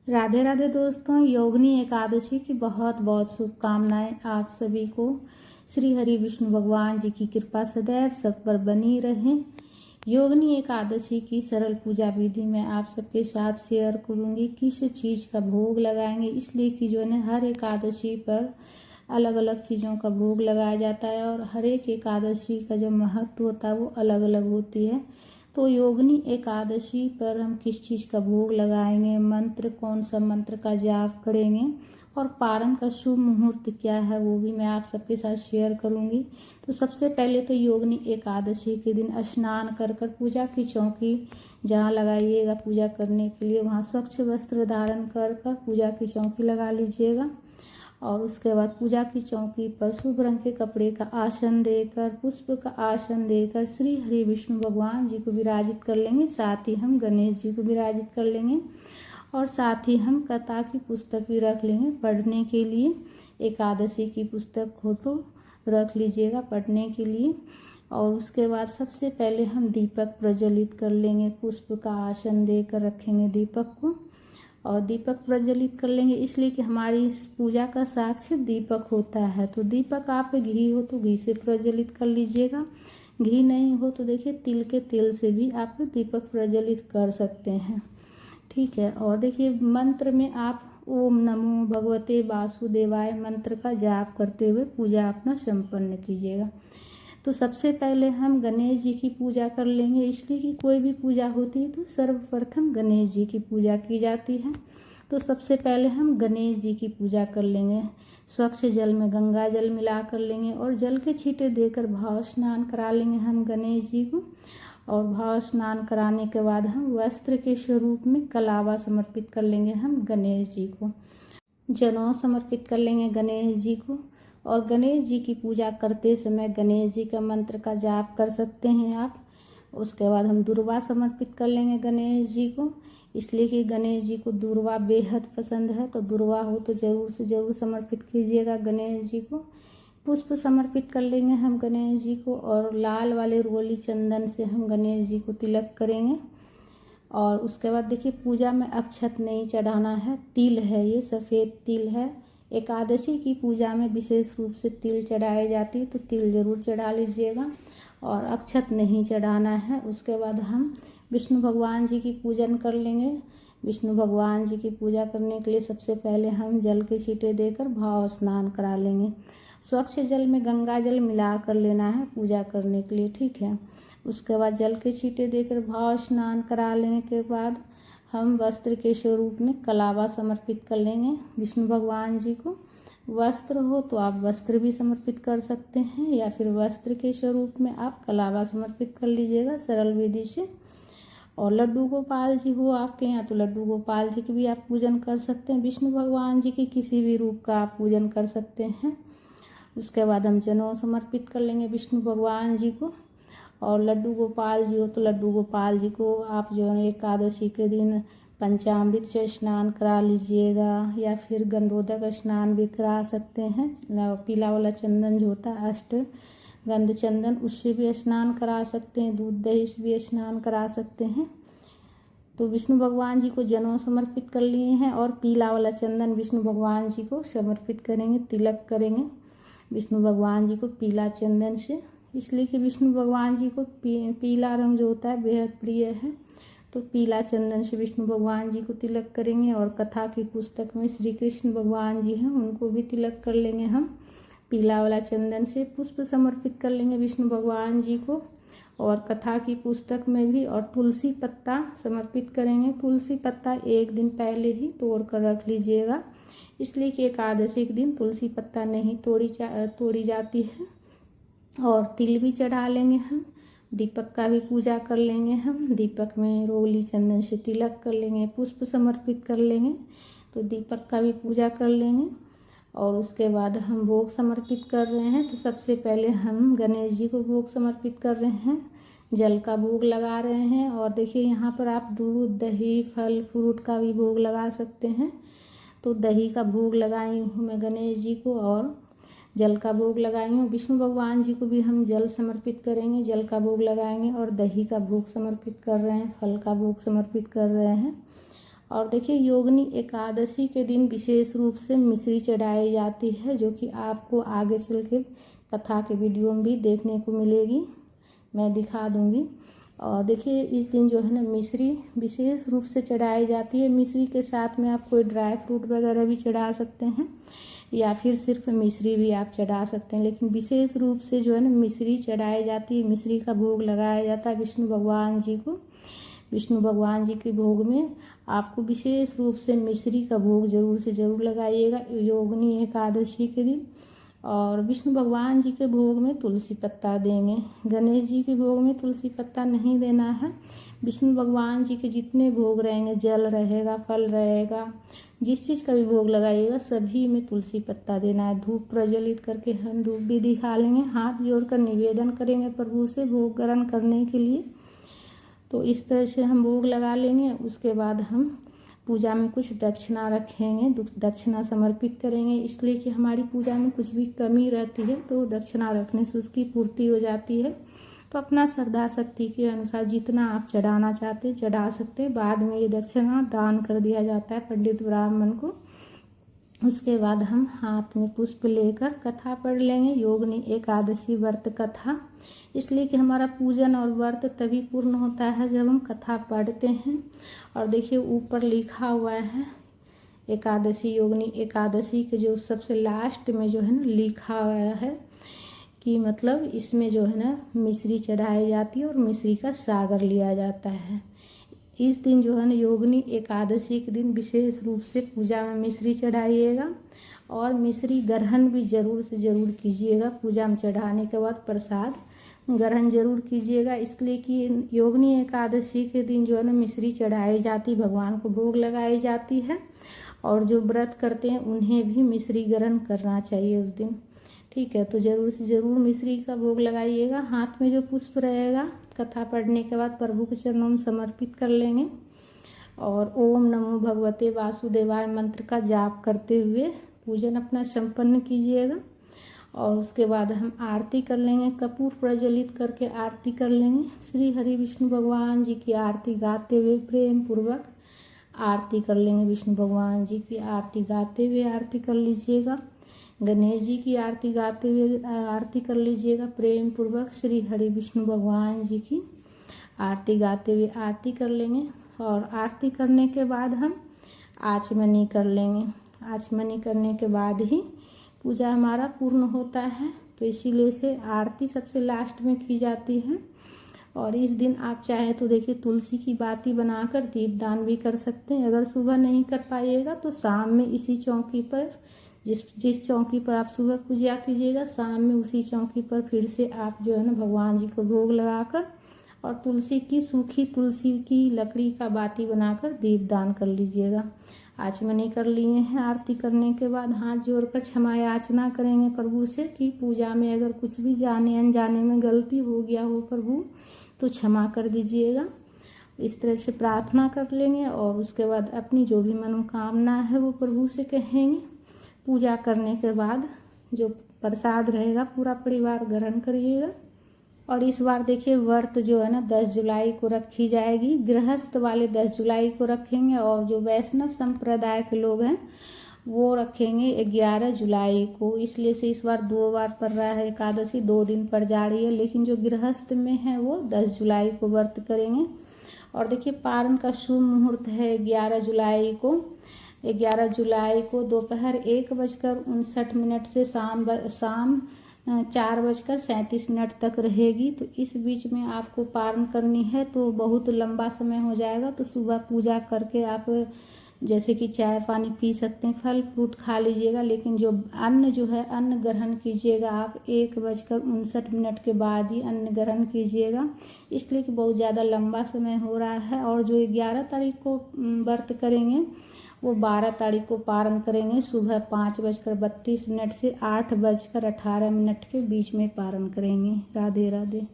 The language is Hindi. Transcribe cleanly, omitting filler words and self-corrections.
राधे राधे दोस्तों, योगिनी एकादशी की बहुत बहुत शुभकामनाएं आप सभी को। श्री हरि विष्णु भगवान जी की कृपा सदैव सब पर बनी रहे। योगिनी एकादशी की सरल पूजा विधि मैं आप सबके साथ शेयर करूंगी। किस चीज़ का भोग लगाएंगे, इसलिए कि जो है हर एकादशी पर अलग अलग चीज़ों का भोग लगाया जाता है और हर एक एकादशी का जो महत्व होता है वो अलग अलग होती है। तो योगिनी एकादशी पर हम किस चीज़ का भोग लगाएंगे, मंत्र कौन सा मंत्र का जाप करेंगे और पारण का शुभ मुहूर्त क्या है वो भी मैं आप सबके साथ शेयर करूंगी। तो सबसे पहले तो योगिनी एकादशी के दिन स्नान कर कर पूजा की चौकी जहाँ लगाइएगा पूजा करने के लिए वहाँ स्वच्छ वस्त्र धारण कर कर पूजा की चौकी लगा लीजिएगा। और उसके बाद पूजा की चौकी पर शुभ रंग के कपड़े का आसन देकर, पुष्प का आसन देकर श्री हरि विष्णु भगवान जी को विराजित कर लेंगे। साथ ही हम गणेश जी को विराजित कर लेंगे और साथ ही हम कथा की पुस्तक भी रख लेंगे पढ़ने के लिए। एकादशी की पुस्तक हो तो रख लीजिएगा पढ़ने के लिए। और उसके बाद सबसे पहले हम दीपक प्रज्वलित कर लेंगे, पुष्प का आसन देकर रखेंगे दीपक को और दीपक प्रज्वलित कर लेंगे, इसलिए कि हमारी इस पूजा का साक्ष्य दीपक होता है। तो दीपक आप घी हो तो घी से प्रज्वलित कर लीजिएगा, घी नहीं हो तो देखिए तिल के तेल से भी आप दीपक प्रज्वलित कर सकते हैं, ठीक है। और देखिए मंत्र में आप ओम नमो भगवते वासुदेवाय मंत्र का जाप करते हुए पूजा अपना संपन्न कीजिएगा। तो सबसे पहले हम गणेश जी की पूजा कर लेंगे, इसलिए कि कोई भी पूजा होती है तो सर्वप्रथम गणेश जी की पूजा की जाती है। तो सबसे पहले हम गणेश जी की पूजा कर लेंगे। स्वच्छ जल में गंगा जल मिला कर लेंगे और जल के छींटे देकर भाव स्नान करा लेंगे हम गणेश जी को। और भाव स्नान कराने के बाद हम वस्त्र के स्वरूप में कलावा समर्पित कर लेंगे हम गणेश जी को, जनेऊ समर्पित कर लेंगे गणेश जी को। और गणेश जी की पूजा करते समय गणेश जी का मंत्र का जाप कर सकते हैं आप। उसके बाद हम दुर्वा समर्पित कर लेंगे गणेश जी को, इसलिए कि गणेश जी को दुर्वा बेहद पसंद है। तो दुर्वा हो तो ज़रूर से ज़रूर समर्पित कीजिएगा गणेश जी को। पुष्प समर्पित कर लेंगे हम गणेश जी को और लाल वाले रोली चंदन से हम गणेश जी को तिलक करेंगे। और उसके बाद देखिए पूजा में अक्षत नहीं चढ़ाना है, तिल है, ये सफ़ेद तिल है। एकादशी की पूजा में विशेष रूप से तिल चढ़ाई जाती है, तो तिल जरूर चढ़ा लीजिएगा और अक्षत नहीं चढ़ाना है। उसके बाद हम विष्णु भगवान जी की पूजन कर लेंगे। विष्णु भगवान जी की पूजा करने के लिए सबसे पहले हम जल के छींटे देकर भाव स्नान करा लेंगे। स्वच्छ जल में गंगा जल मिला कर लेना है पूजा करने के लिए, ठीक है। उसके बाद जल के छींटे देकर भाव स्नान करा लेने के बाद हम वस्त्र के स्वरूप में कलावा समर्पित कर लेंगे विष्णु भगवान जी को। वस्त्र हो तो आप वस्त्र भी समर्पित कर सकते हैं या फिर वस्त्र के स्वरूप में आप कलावा समर्पित कर लीजिएगा सरल विधि से। और लड्डू गोपाल जी हो आपके यहाँ तो लड्डू गोपाल जी की भी आप पूजन कर सकते हैं। विष्णु भगवान जी के किसी भी रूप का आप पूजन कर सकते हैं। उसके बाद हम जनेऊ समर्पित कर लेंगे विष्णु भगवान जी को। और लड्डू गोपाल जी हो तो लड्डू गोपाल जी को आप जो है एकादशी के दिन पंचामृत से स्नान करा लीजिएगा या फिर गंधोदक स्नान भी करा सकते हैं। पीला वाला चंदन जो होता है अष्ट गंध चंदन, उससे भी स्नान करा सकते हैं, दूध दही से भी स्नान करा सकते हैं। तो विष्णु भगवान जी को जनेऊ समर्पित कर लिए हैं और पीला वाला चंदन विष्णु भगवान जी को समर्पित करेंगे, तिलक करेंगे विष्णु भगवान जी को पीला चंदन से, इसलिए कि विष्णु भगवान जी को पीला रंग जो होता है बेहद प्रिय है। तो पीला चंदन से विष्णु भगवान जी को तिलक करेंगे। और कथा की पुस्तक में श्री कृष्ण भगवान जी हैं उनको भी तिलक कर लेंगे हम पीला वाला चंदन से। पुष्प समर्पित कर लेंगे विष्णु भगवान जी को और कथा की पुस्तक में भी। और तुलसी पत्ता समर्पित करेंगे। तुलसी पत्ता एक दिन पहले ही तोड़ कर रख लीजिएगा, इसलिए कि एकादशी के दिन तुलसी पत्ता नहीं तोड़ी जाती है। और तिल भी चढ़ा लेंगे हम, दीपक का भी पूजा कर लेंगे हम, दीपक में रोली चंदन से तिलक कर लेंगे, पुष्प समर्पित कर लेंगे, तो दीपक का भी पूजा कर लेंगे। और उसके बाद हम भोग समर्पित कर रहे हैं। तो सबसे पहले हम गणेश जी को भोग समर्पित कर रहे हैं, जल का भोग लगा रहे हैं। और देखिए यहाँ पर आप दूध दही फल फ्रूट का भी भोग लगा सकते हैं। तो दही का भोग लगाई हूँ मैं गणेश जी को और जल का भोग लगाई हूँ। विष्णु भगवान जी को भी हम जल समर्पित करेंगे, जल का भोग लगाएंगे और दही का भोग समर्पित कर रहे हैं, फल का भोग समर्पित कर रहे हैं। और देखिए योगिनी एकादशी के दिन विशेष रूप से मिश्री चढ़ाई जाती है, जो कि आपको आगे चल के कथा के वीडियो में भी देखने को मिलेगी, मैं दिखा दूंगी। और देखिए इस दिन जो है ना मिश्री विशेष रूप से चढ़ाई जाती है। मिश्री के साथ में आप कोई ड्राई फ्रूट वगैरह भी चढ़ा सकते हैं या फिर सिर्फ मिश्री भी आप चढ़ा सकते हैं, लेकिन विशेष रूप से जो है ना मिश्री चढ़ाई जाती है। मिश्री का भोग लगाया जाता है विष्णु भगवान जी को। विष्णु भगवान जी के भोग में आपको विशेष रूप से मिश्री का भोग जरूर से ज़रूर लगाइएगा योगिनी एकादशी के दिन। और विष्णु भगवान जी के भोग में तुलसी पत्ता देंगे। गणेश जी के भोग में तुलसी पत्ता नहीं देना है। विष्णु भगवान जी के जितने भोग रहेंगे, जल रहेगा, फल रहेगा, जिस चीज़ का भी भोग लगाइएगा सभी में तुलसी पत्ता देना है। धूप प्रज्वलित करके हम धूप भी दिखा लेंगे, हाथ जोड़कर निवेदन करेंगे प्रभु से भोग ग्रहण करने के लिए। तो इस तरह से हम भोग लगा लेंगे। उसके बाद हम पूजा में कुछ दक्षिणा रखेंगे, दक्षिणा समर्पित करेंगे, इसलिए कि हमारी पूजा में कुछ भी कमी रहती है तो दक्षिणा रखने से उसकी पूर्ति हो जाती है। तो अपना श्रद्धा शक्ति के अनुसार जितना आप चढ़ाना चाहते हैं चढ़ा सकते हैं। बाद में ये दक्षिणा दान कर दिया जाता है पंडित ब्राह्मण को। उसके बाद हम हाथ में पुष्प लेकर कथा पढ़ लेंगे, योगिनी एकादशी व्रत कथा। इसलिए कि हमारा पूजन और व्रत तभी पूर्ण होता है जब हम कथा पढ़ते हैं। और देखिए ऊपर लिखा हुआ है एकादशी, योगिनी एकादशी के जो सबसे लास्ट में जो है ना लिखा हुआ है कि मतलब इसमें जो है ना मिश्री चढ़ाई जाती है और मिश्री का सागर लिया जाता है। इस दिन जो है ना योगिनी एकादशी के दिन विशेष रूप से पूजा में मिश्री चढ़ाइएगा और मिश्री ग्रहण भी जरूर से ज़रूर कीजिएगा। पूजा में चढ़ाने के बाद प्रसाद ग्रहण जरूर कीजिएगा, इसलिए कि योगिनी एकादशी के दिन जो है ना मिश्री चढ़ाई जाती, भगवान को भोग लगाई जाती है। और जो व्रत करते हैं उन्हें भी मिश्री ग्रहण करना चाहिए उस दिन, ठीक है। तो ज़रूर से ज़रूर मिश्री का भोग लगाइएगा। हाथ में जो पुष्प रहेगा कथा पढ़ने के बाद प्रभु के चरणों में समर्पित कर लेंगे और ओम नमो भगवते वासुदेवाय मंत्र का जाप करते हुए पूजन अपना संपन्न कीजिएगा। और उसके बाद हम आरती कर लेंगे, कपूर प्रज्वलित करके आरती कर लेंगे। श्री हरि विष्णु भगवान जी की आरती गाते हुए प्रेम पूर्वक आरती कर लेंगे। विष्णु भगवान जी की आरती गाते हुए आरती कर लीजिएगा। गणेश जी की आरती गाते हुए आरती कर लीजिएगा प्रेम पूर्वक। श्री हरि विष्णु भगवान जी की आरती गाते हुए आरती कर लेंगे। और आरती करने के बाद हम आचमनी कर लेंगे। आचमनी करने के बाद ही पूजा हमारा पूर्ण होता है। तो इसीलिए से आरती सबसे लास्ट में की जाती है। और इस दिन आप चाहे तो देखिए तुलसी की बाती बनाकर दीपदान भी कर सकते हैं। अगर सुबह नहीं कर पाइएगा तो शाम में इसी चौकी पर जिस चौकी पर आप सुबह पूजा कीजिएगा, शाम में उसी चौकी पर फिर से आप जो है ना भगवान जी को भोग लगाकर और तुलसी की सूखी तुलसी की लकड़ी का बाती बनाकर दीपदान कर लीजिएगा। आचमनी कर लिए हैं। आरती करने के बाद हाथ जोड़कर क्षमा याचना करेंगे प्रभु से कि पूजा में अगर कुछ भी जाने अनजाने में गलती हो गया हो प्रभु तो क्षमा कर दीजिएगा। इस तरह से प्रार्थना कर लेंगे और उसके बाद अपनी जो भी मनोकामना है वो प्रभु से कहेंगे। पूजा करने के बाद जो प्रसाद रहेगा पूरा परिवार ग्रहण करिएगा। और इस बार देखिए व्रत जो है ना 10 जुलाई को रखी जाएगी। गृहस्थ वाले 10 जुलाई को रखेंगे और जो वैष्णव संप्रदाय के लोग हैं वो रखेंगे 11 जुलाई को। इसलिए से इस बार 2 बार पड़ रहा है एकादशी, 2 दिन पड़ जा रही है। लेकिन जो गृहस्थ में है वो 10 जुलाई को व्रत करेंगे। और देखिए पारण का शुभ मुहूर्त है 11 जुलाई को। 11 जुलाई को दोपहर 1:59 से शाम 4:37 तक रहेगी। तो इस बीच में आपको पारण करनी है तो बहुत लंबा समय हो जाएगा। तो सुबह पूजा करके आप जैसे कि चाय पानी पी सकते हैं, फल फ्रूट खा लीजिएगा। लेकिन जो है अन्न ग्रहण कीजिएगा आप 1:59 के बाद ही अन्न ग्रहण कीजिएगा, इसलिए कि बहुत ज़्यादा लंबा समय हो रहा है। और जो 11 तारीख को व्रत करेंगे वो 12 तारीख को पारण करेंगे। सुबह 5:32 से 8:18 के बीच में पारण करेंगे। राधे राधे।